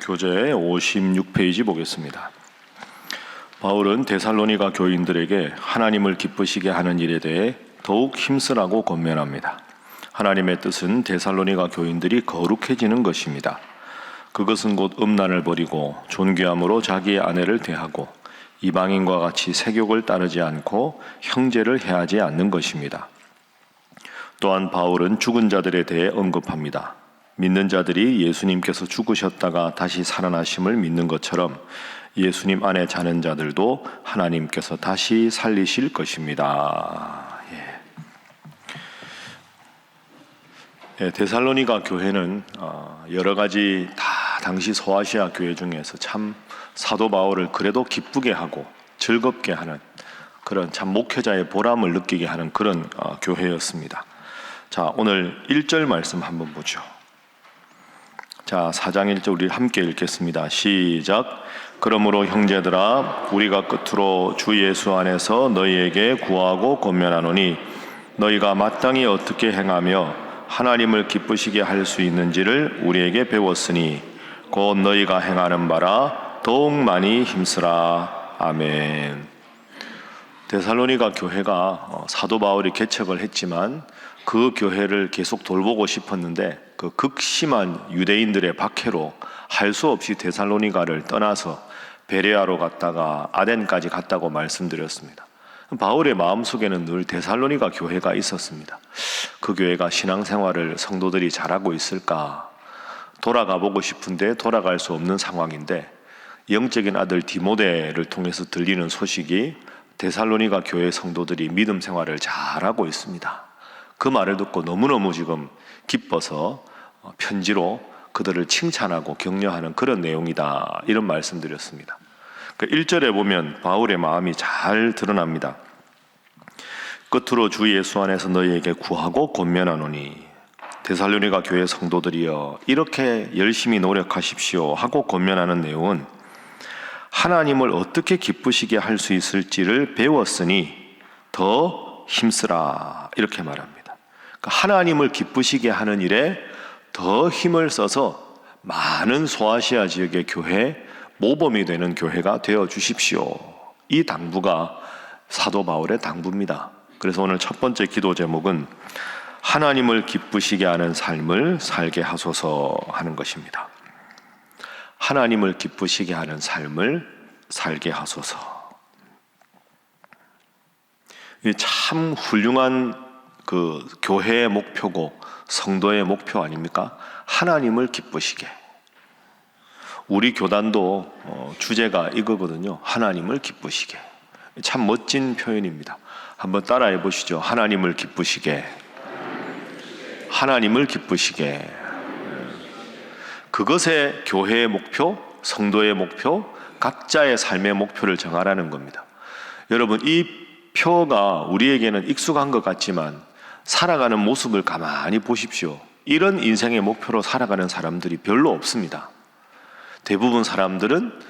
교재 56페이지 보겠습니다. 바울은 데살로니가 교인들에게 하나님을 기쁘시게 하는 일에 대해 더욱 힘쓰라고 권면합니다. 하나님의 뜻은 데살로니가 교인들이 거룩해지는 것입니다. 그것은 곧 음란을 버리고 존귀함으로 자기의 아내를 대하고 이방인과 같이 세욕을 따르지 않고 형제를 해하지 않는 것입니다. 또한 바울은 죽은 자들에 대해 언급합니다. 믿는 자들이 예수님께서 죽으셨다가 다시 살아나심을 믿는 것처럼 예수님 안에 자는 자들도 하나님께서 다시 살리실 것입니다. 데살로니가 교회는 여러 가지 다 당시 소아시아 교회 중에서 참 사도 바울을 그래도 기쁘게 하고 즐겁게 하는 그런 참 목회자의 보람을 느끼게 하는 그런 교회였습니다. 자, 오늘 1절 말씀 한번 보죠. 자, 4장 1절 우리 함께 읽겠습니다. 시작. 그러므로 형제들아 우리가 끝으로 주 예수 안에서 너희에게 구하고 권면하노니 너희가 마땅히 어떻게 행하며 하나님을 기쁘시게 할 수 있는지를 우리에게 배웠으니 곧 너희가 행하는 바라 더욱 많이 힘쓰라. 아멘. 데살로니가 교회가 사도 바울이 개척을 했지만 그 교회를 계속 돌보고 싶었는데 그 극심한 유대인들의 박해로 할 수 없이 데살로니가를 떠나서 베레아로 갔다가 아덴까지 갔다고 말씀드렸습니다. 바울의 마음속에는 늘 데살로니가 교회가 있었습니다. 그 교회가 신앙생활을 성도들이 잘하고 있을까? 돌아가 보고 싶은데 돌아갈 수 없는 상황인데 영적인 아들 디모데를 통해서 들리는 소식이 데살로니가 교회 성도들이 믿음 생활을 잘하고 있습니다. 그 말을 듣고 너무너무 지금 기뻐서 편지로 그들을 칭찬하고 격려하는 그런 내용이다, 이런 말씀드렸습니다. 1절에 보면 바울의 마음이 잘 드러납니다. 끝으로 주 예수 안에서 너희에게 구하고 권면하노니 데살로니가 교회 성도들이여 이렇게 열심히 노력하십시오 하고 권면하는 내용은 하나님을 어떻게 기쁘시게 할 수 있을지를 배웠으니 더 힘쓰라, 이렇게 말합니다. 그러니까 하나님을 기쁘시게 하는 일에 더 힘을 써서 많은 소아시아 지역의 교회 모범이 되는 교회가 되어 주십시오. 이 당부가 사도 바울의 당부입니다. 그래서 오늘 첫 번째 기도 제목은 하나님을 기쁘시게 하는 삶을 살게 하소서 하는 것입니다. 하나님을 기쁘시게 하는 삶을 살게 하소서. 참 훌륭한 그 교회의 목표고 성도의 목표 아닙니까? 하나님을 기쁘시게. 우리 교단도 주제가 이거거든요. 하나님을 기쁘시게. 참 멋진 표현입니다. 한번 따라해 보시죠. 하나님을 기쁘시게. 하나님을 기쁘시게. 그것의 교회의 목표, 성도의 목표, 각자의 삶의 목표를 정하라는 겁니다. 여러분, 이 표가 우리에게는 익숙한 것 같지만 살아가는 모습을 가만히 보십시오. 이런 인생의 목표로 살아가는 사람들이 별로 없습니다. 대부분 사람들은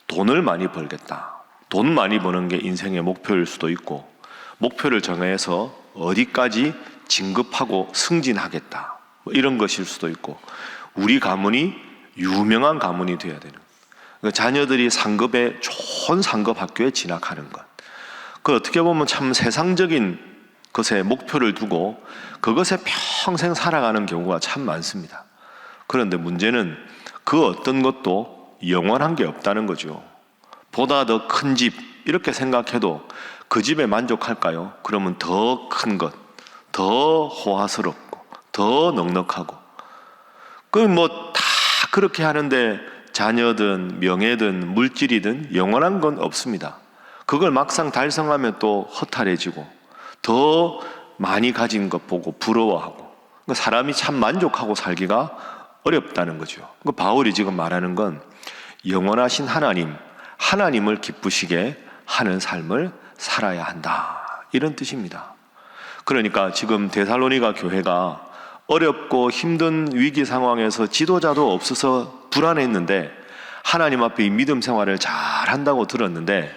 돈을 많이 벌겠다. 돈 많이 버는 게 인생의 목표일 수도 있고, 목표를 정해서 어디까지 진급하고 승진하겠다, 이런 것일 수도 있고, 우리 가문이 유명한 가문이 되어야 되는, 자녀들이 상급에 좋은 상급 학교에 진학하는 것, 그 어떻게 보면 참 세상적인 것에 목표를 두고 그것에 평생 살아가는 경우가 참 많습니다. 그런데 문제는 그 어떤 것도 영원한 게 없다는 거죠. 보다 더 큰 집 이렇게 생각해도 그 집에 만족할까요? 그러면 더 큰 것, 더 호화스럽고 더 넉넉하고, 그 다 그렇게 하는데 자녀든 명예든 물질이든 영원한 건 없습니다. 그걸 막상 달성하면 또 허탈해지고 더 많이 가진 것 보고 부러워하고, 사람이 참 만족하고 살기가 어렵다는 거죠. 바울이 지금 말하는 건 영원하신 하나님을 기쁘시게 하는 삶을 살아야 한다, 이런 뜻입니다. 그러니까 지금 데살로니가 교회가 어렵고 힘든 위기 상황에서 지도자도 없어서 불안했는데 하나님 앞에 이 믿음 생활을 잘 한다고 들었는데,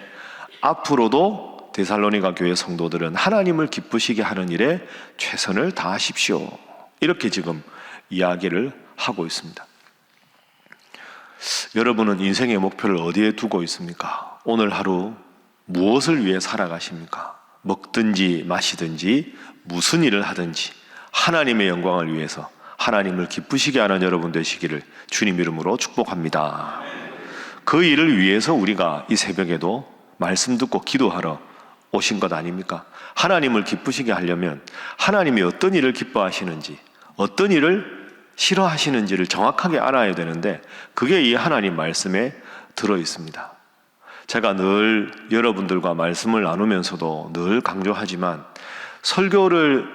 앞으로도 데살로니가 교회 성도들은 하나님을 기쁘시게 하는 일에 최선을 다하십시오, 이렇게 지금 이야기를 하고 있습니다. 여러분은 인생의 목표를 어디에 두고 있습니까? 오늘 하루 무엇을 위해 살아가십니까? 먹든지 마시든지 무슨 일을 하든지 하나님의 영광을 위해서 하나님을 기쁘시게 하는 여러분 되시기를 주님 이름으로 축복합니다. 그 일을 위해서 우리가 이 새벽에도 말씀 듣고 기도하러 오신 것 아닙니까? 하나님을 기쁘시게 하려면 하나님이 어떤 일을 기뻐하시는지, 어떤 일을 싫어하시는지를 정확하게 알아야 되는데 그게 이 하나님 말씀에 들어 있습니다. 제가 늘 여러분들과 말씀을 나누면서도 늘 강조하지만 설교를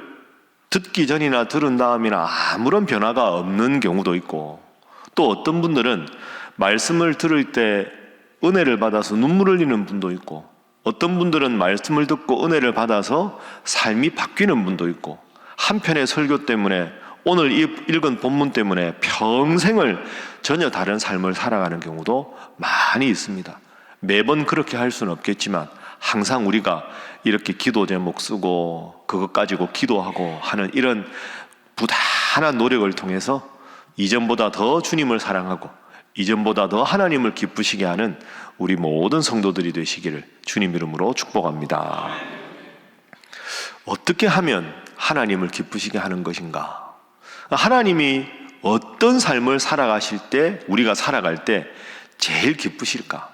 듣기 전이나 들은 다음이나 아무런 변화가 없는 경우도 있고, 또 어떤 분들은 말씀을 들을 때 은혜를 받아서 눈물을 흘리는 분도 있고, 어떤 분들은 말씀을 듣고 은혜를 받아서 삶이 바뀌는 분도 있고, 한편의 설교 때문에 오늘 읽은 본문 때문에 평생을 전혀 다른 삶을 살아가는 경우도 많이 있습니다. 매번 그렇게 할 수는 없겠지만 항상 우리가 이렇게 기도 제목 쓰고 그것 가지고 기도하고 하는 이런 부단한 노력을 통해서 이전보다 더 주님을 사랑하고 이전보다 더 하나님을 기쁘시게 하는 우리 모든 성도들이 되시기를 주님 이름으로 축복합니다. 어떻게 하면 하나님을 기쁘시게 하는 것인가? 하나님이 어떤 삶을 살아가실 때, 우리가 살아갈 때 제일 기쁘실까?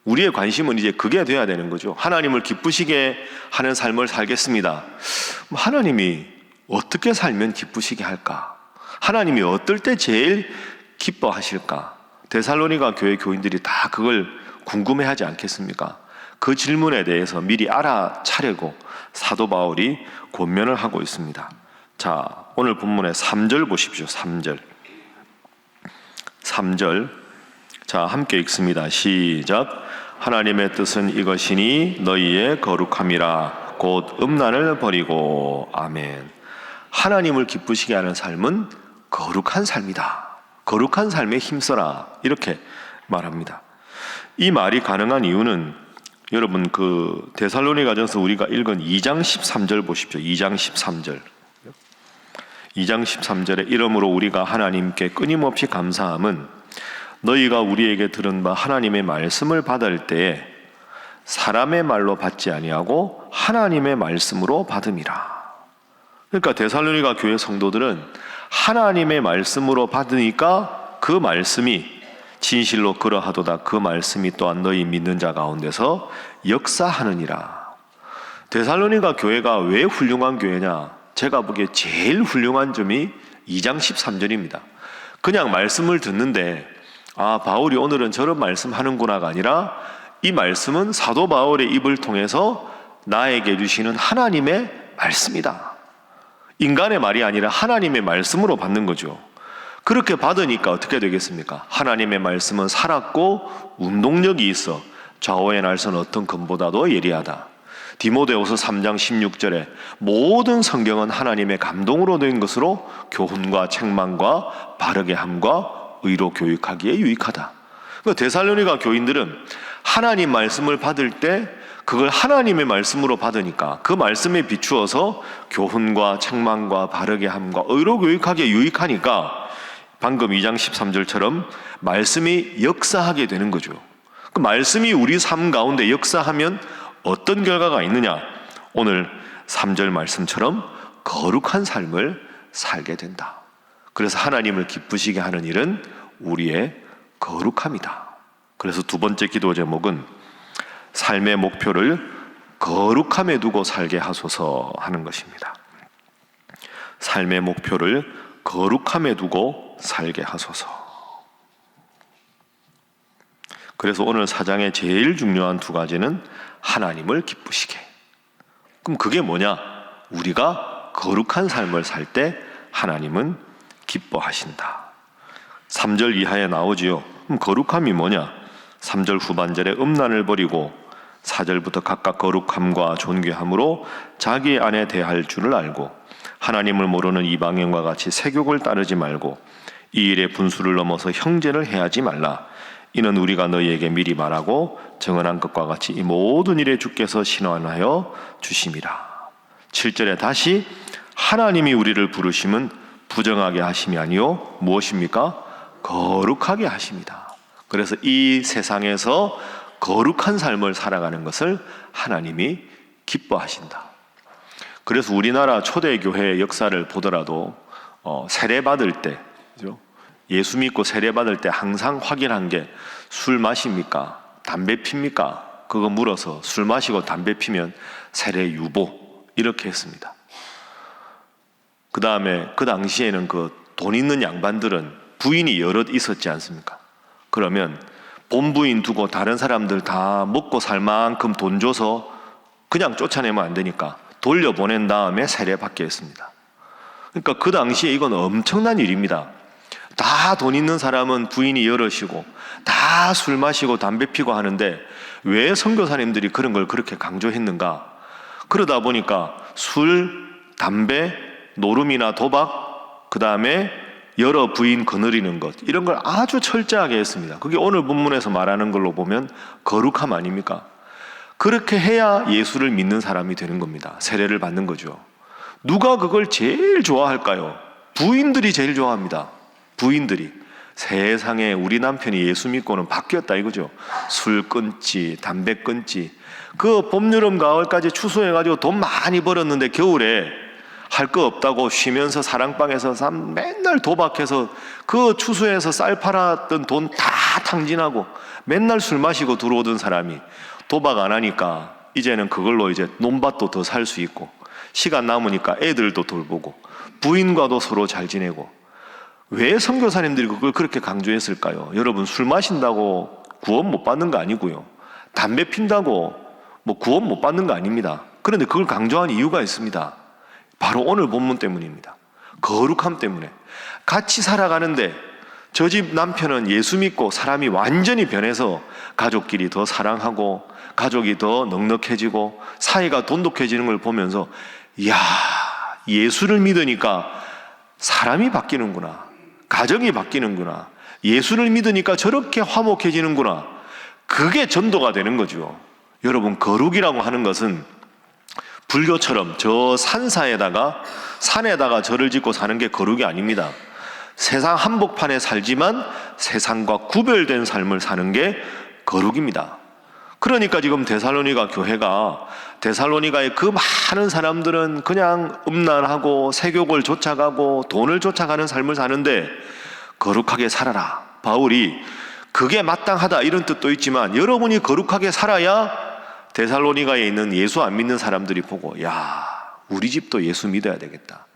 우리의 관심은 이제 그게 돼야 되는 거죠. 하나님을 기쁘시게 하는 삶을 살겠습니다. 하나님이 어떻게 살면 기쁘시게 할까? 하나님이 어떨 때 제일 기뻐하실까? 데살로니가 교회 교인들이 다 그걸 궁금해하지 않겠습니까? 그 질문에 대해서 미리 알아차려고 사도 바울이 권면을 하고 있습니다. 자, 오늘 본문의 3절 보십시오. 3절. 자, 함께 읽습니다. 시작. 하나님의 뜻은 이것이니 너희의 거룩함이라 곧 음란을 버리고. 아멘. 하나님을 기쁘시게 하는 삶은 거룩한 삶이다. 거룩한 삶에 힘써라. 이렇게 말합니다. 이 말이 가능한 이유는 여러분 그 데살로니가전서 우리가 읽은 2장 13절 보십시오. 2장 13절. 2장 13절에 이러므로 우리가 하나님께 끊임없이 감사함은 너희가 우리에게 들은 바 하나님의 말씀을 받을 때에 사람의 말로 받지 아니하고 하나님의 말씀으로 받음이라. 그러니까 데살로니가 교회 성도들은 하나님의 말씀으로 받으니까 그 말씀이 진실로 그러하도다. 그 말씀이 또한 너희 믿는 자 가운데서 역사하느니라. 데살로니가 교회가 왜 훌륭한 교회냐? 제가 보기에 제일 훌륭한 점이 2장 13절입니다. 그냥 말씀을 듣는데 아, 바울이 오늘은 저런 말씀하는구나가 아니라 이 말씀은 사도 바울의 입을 통해서 나에게 주시는 하나님의 말씀이다. 인간의 말이 아니라 하나님의 말씀으로 받는 거죠. 그렇게 받으니까 어떻게 되겠습니까? 하나님의 말씀은 살았고 운동력이 있어 좌우의 날선 어떤 금보다도 예리하다. 디모데후서 3장 16절에 모든 성경은 하나님의 감동으로 된 것으로 교훈과 책망과 바르게 함과 의로 교육하기에 유익하다. 그러니까 데살로니가 교인들은 하나님 말씀을 받을 때 그걸 하나님의 말씀으로 받으니까 그 말씀에 비추어서 교훈과 책망과 바르게 함과 의로 교육하기에 유익하니까 방금 2장 13절처럼 말씀이 역사하게 되는 거죠. 그 말씀이 우리 삶 가운데 역사하면 어떤 결과가 있느냐? 오늘 3절 말씀처럼 거룩한 삶을 살게 된다. 그래서 하나님을 기쁘시게 하는 일은 우리의 거룩함이다. 그래서 두 번째 기도 제목은 삶의 목표를 거룩함에 두고 살게 하소서 하는 것입니다. 삶의 목표를 거룩함에 두고 살게 하소서. 그래서 오늘 사장의 제일 중요한 두 가지는 하나님을 기쁘시게. 그럼 그게 뭐냐? 우리가 거룩한 삶을 살 때 하나님은 기뻐하신다. 3절 이하에 나오지요. 그럼 거룩함이 뭐냐? 3절 후반절에 음란을 버리고 4절부터 각각 거룩함과 존귀함으로 자기 안에 대할 줄을 알고 하나님을 모르는 이방인과 같이 세욕을 따르지 말고 이 일의 분수를 넘어서 형제를 해하지 말라. 이는 우리가 너희에게 미리 말하고 정언한 것과 같이 이 모든 일에 주께서 신원하여 주심이라. 7절에 다시 하나님이 우리를 부르심은 부정하게 하심이 아니요 무엇입니까? 거룩하게 하심이다. 그래서 이 세상에서 거룩한 삶을 살아가는 것을 하나님이 기뻐하신다. 그래서 우리나라 초대교회의 역사를 보더라도 세례받을 때, 그죠? 예수 믿고 세례받을 때 항상 확인한 게 술 마십니까? 담배 핍니까? 그거 물어서 술 마시고 담배 피면 세례 유보 이렇게 했습니다. 그 다음에 그 당시에는 그 돈 있는 양반들은 부인이 여럿 있었지 않습니까? 그러면 본부인 두고 다른 사람들 다 먹고 살 만큼 돈 줘서 그냥 쫓아내면 안 되니까 돌려보낸 다음에 세례받게 했습니다. 그러니까 그 당시에 이건 엄청난 일입니다. 다 돈 있는 사람은 부인이 여럿이고 다 술 마시고 담배 피고 하는데 왜 선교사님들이 그런 걸 그렇게 강조했는가? 그러다 보니까 술, 담배, 노름이나 도박, 그 다음에 여러 부인 거느리는 것, 이런 걸 아주 철저하게 했습니다. 그게 오늘 본문에서 말하는 걸로 보면 거룩함 아닙니까? 그렇게 해야 예수를 믿는 사람이 되는 겁니다. 세례를 받는 거죠. 누가 그걸 제일 좋아할까요? 부인들이 제일 좋아합니다. 부인들이. 세상에 우리 남편이 예수 믿고는 바뀌었다 이거죠. 술 끊지, 담배 끊지. 그 봄, 여름, 가을까지 추수해가지고 돈 많이 벌었는데 겨울에 할 거 없다고 쉬면서 사랑방에서 맨날 도박해서 그 추수해서 쌀 팔았던 돈 다 탕진하고 맨날 술 마시고 들어오던 사람이 도박 안 하니까 이제는 그걸로 이제 논밭도 더 살 수 있고 시간 남으니까 애들도 돌보고 부인과도 서로 잘 지내고. 왜 선교사님들이 그걸 그렇게 강조했을까요? 여러분, 술 마신다고 구원 못 받는 거 아니고요. 담배 핀다고 뭐 구원 못 받는 거 아닙니다. 그런데 그걸 강조한 이유가 있습니다. 바로 오늘 본문 때문입니다. 거룩함 때문에. 같이 살아가는데 저 집 남편은 예수 믿고 사람이 완전히 변해서 가족끼리 더 사랑하고 가족이 더 넉넉해지고 사이가 돈독해지는 걸 보면서 이야, 예수를 믿으니까 사람이 바뀌는구나. 가정이 바뀌는구나. 예수를 믿으니까 저렇게 화목해지는구나. 그게 전도가 되는 거죠. 여러분, 거룩이라고 하는 것은 불교처럼 저 산에다가 절을 짓고 사는 게 거룩이 아닙니다. 세상 한복판에 살지만 세상과 구별된 삶을 사는 게 거룩입니다. 그러니까 지금 데살로니가 교회가, 데살로니가의 그 많은 사람들은 그냥 음란하고 세욕을 쫓아가고 돈을 쫓아가는 삶을 사는데 거룩하게 살아라. 바울이 그게 마땅하다 이런 뜻도 있지만 여러분이 거룩하게 살아야 데살로니가에 있는 예수 안 믿는 사람들이 보고, 야, 우리 집도 예수 믿어야 되겠다.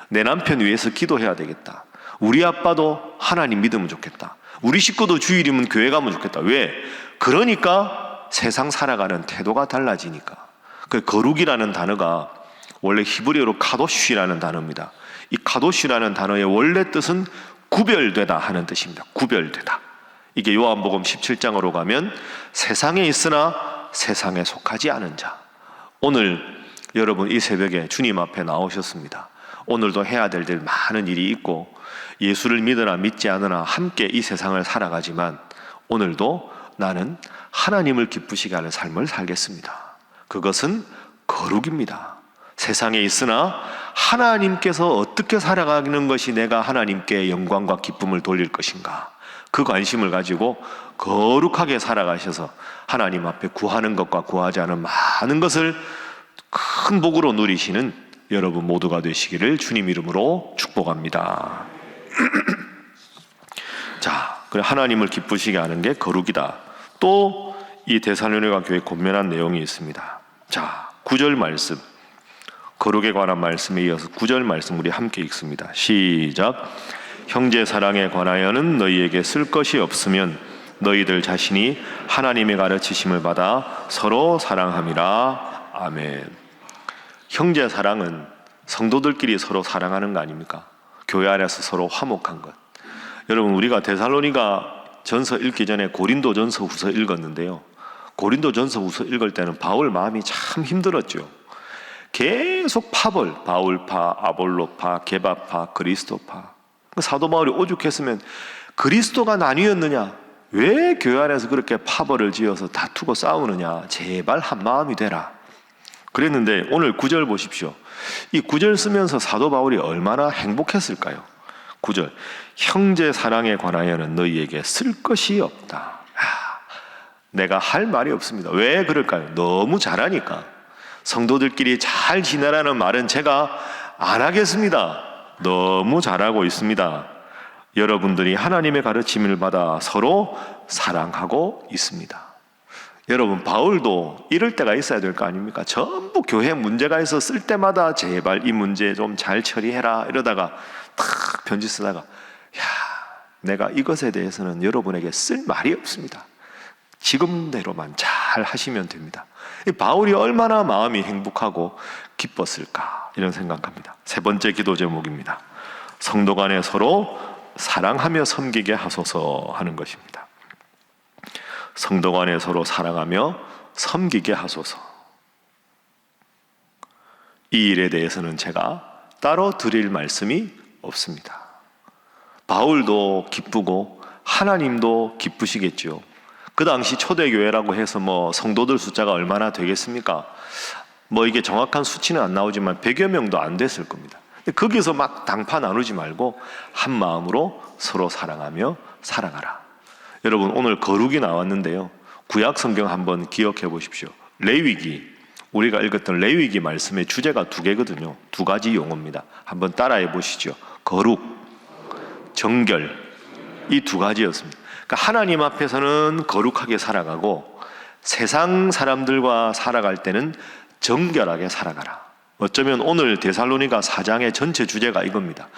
내 남편 위해서 기도해야 되겠다. 우리 아빠도 하나님 믿으면 좋겠다. 우리 식구도 주일이면 교회 가면 좋겠다. 왜? 그러니까 세상 살아가는 태도가 달라지니까. 그 거룩이라는 단어가 원래 히브리어로 카도쉬라는 단어입니다. 이 카도쉬라는 단어의 원래 뜻은 구별되다 하는 뜻입니다. 구별되다. 이게 요한복음 17장으로 가면 세상에 있으나 세상에 속하지 않은 자. 오늘 여러분 이 새벽에 주님 앞에 나오셨습니다. 오늘도 해야 될 많은 일이 있고 예수를 믿으나 믿지 않으나 함께 이 세상을 살아가지만 오늘도 나는 하나님을 기쁘시게 하는 삶을 살겠습니다. 그것은 거룩입니다. 세상에 있으나 하나님께서 어떻게 살아가는 것이 내가 하나님께 영광과 기쁨을 돌릴 것인가, 그 관심을 가지고 거룩하게 살아가셔서 하나님 앞에 구하는 것과 구하지 않은 많은 것을 큰 복으로 누리시는 여러분 모두가 되시기를 주님 이름으로 축복합니다. 자, 하나님을 기쁘시게 하는 게 거룩이다. 또 이 데살로니가 교회에 권면한 내용이 있습니다. 자, 9절 말씀, 거룩에 관한 말씀에 이어서 9절 말씀 우리 함께 읽습니다. 시작. 형제 사랑에 관하여는 너희에게 쓸 것이 없으면 너희들 자신이 하나님의 가르치심을 받아 서로 사랑함이라. 아멘. 형제 사랑은 성도들끼리 서로 사랑하는 거 아닙니까? 교회 안에서 서로 화목한 것. 여러분, 우리가 데살로니가 전서 읽기 전에 고린도 전서 후서 읽었는데요. 고린도 전서 후서 읽을 때는 바울 마음이 참 힘들었죠. 계속 파벌, 바울파, 아볼로파, 게바파, 그리스도파. 사도 바울이 오죽했으면 그리스도가 나뉘었느냐? 왜 교회 안에서 그렇게 파벌을 지어서 다투고 싸우느냐? 제발 한 마음이 되라. 그랬는데 오늘 9절 보십시오. 이 9절 쓰면서 사도 바울이 얼마나 행복했을까요? 9절 형제 사랑에 관하여는 너희에게 쓸 것이 없다. 내가 할 말이 없습니다. 왜 그럴까요? 너무 잘하니까. 성도들끼리 잘 지내라는 말은 제가 안 하겠습니다. 너무 잘하고 있습니다. 여러분들이 하나님의 가르침을 받아 서로 사랑하고 있습니다. 여러분, 바울도 이럴 때가 있어야 될 거 아닙니까? 전부 교회 문제가 있어 쓸 때마다 제발 이 문제 좀 잘 처리해라 이러다가 탁 편지 쓰다가 내가 이것에 대해서는 여러분에게 쓸 말이 없습니다. 지금대로만 잘 하시면 됩니다. 바울이 얼마나 마음이 행복하고 기뻤을까 이런 생각합니다. 세 번째 기도 제목입니다. 성도 간에 서로 사랑하며 섬기게 하소서 하는 것입니다. 성도 간에 서로 사랑하며 섬기게 하소서. 이 일에 대해서는 제가 따로 드릴 말씀이 없습니다. 바울도 기쁘고 하나님도 기쁘시겠죠. 그 당시 초대교회라고 해서 성도들 숫자가 얼마나 되겠습니까? 이게 정확한 수치는 안 나오지만 100여 명도 안 됐을 겁니다. 거기서 막 당파 나누지 말고 한 마음으로 서로 사랑하며 살아가라. 여러분, 오늘 거룩이 나왔는데요. 구약 성경 한번 기억해 보십시오. 레위기, 우리가 읽었던 레위기 말씀의 주제가 두 개거든요. 두 가지 용어입니다. 한번 따라해 보시죠. 거룩, 정결, 이 두 가지였습니다. 그러니까 하나님 앞에서는 거룩하게 살아가고 세상 사람들과 살아갈 때는 정결하게 살아가라. 어쩌면 오늘 데살로니가 4장의 전체 주제가 이겁니다.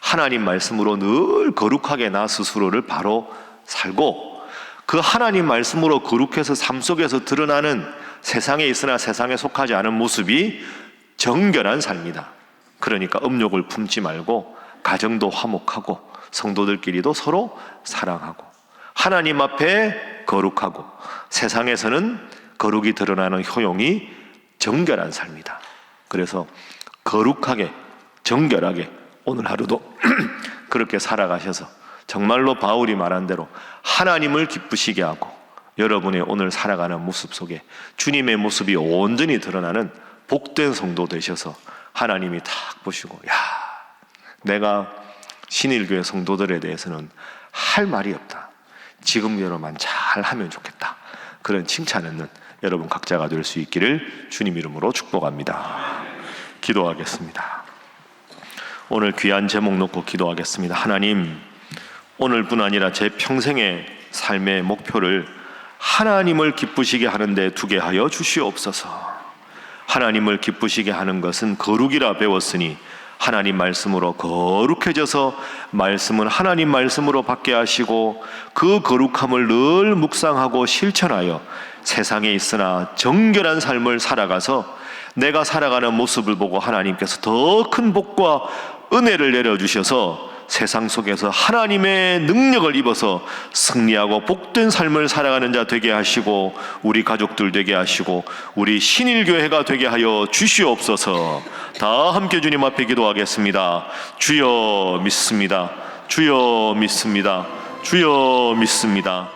하나님 말씀으로 늘 거룩하게 나 스스로를 바로 살고 그 하나님 말씀으로 거룩해서 삶 속에서 드러나는 세상에 있으나 세상에 속하지 않은 모습이 정결한 삶이다. 그러니까 음욕을 품지 말고 가정도 화목하고 성도들끼리도 서로 사랑하고 하나님 앞에 거룩하고 세상에서는 거룩이 드러나는 효용이 정결한 삶이다. 그래서 거룩하게 정결하게 오늘 하루도 그렇게 살아가셔서 정말로 바울이 말한 대로 하나님을 기쁘시게 하고 여러분의 오늘 살아가는 모습 속에 주님의 모습이 온전히 드러나는 복된 성도 되셔서 하나님이 탁 보시고 내가 신일교회 성도들에 대해서는 할 말이 없다. 지금대로만 잘 하면 좋겠다. 그런 칭찬하는 여러분 각자가 될 수 있기를 주님 이름으로 축복합니다. 기도하겠습니다. 오늘 귀한 제목 놓고 기도하겠습니다. 하나님, 오늘뿐 아니라 제 평생의 삶의 목표를 하나님을 기쁘시게 하는 데 두게 하여 주시옵소서. 하나님을 기쁘시게 하는 것은 거룩이라 배웠으니 하나님 말씀으로 거룩해져서 말씀은 하나님 말씀으로 받게 하시고 그 거룩함을 늘 묵상하고 실천하여 세상에 있으나 정결한 삶을 살아가서 내가 살아가는 모습을 보고 하나님께서 더 큰 복과 은혜를 내려주셔서 세상 속에서 하나님의 능력을 입어서 승리하고 복된 삶을 살아가는 자 되게 하시고 우리 가족들 되게 하시고 우리 신일교회가 되게 하여 주시옵소서. 다 함께 주님 앞에 기도하겠습니다. 주여 믿습니다. 주여 믿습니다. 주여 믿습니다.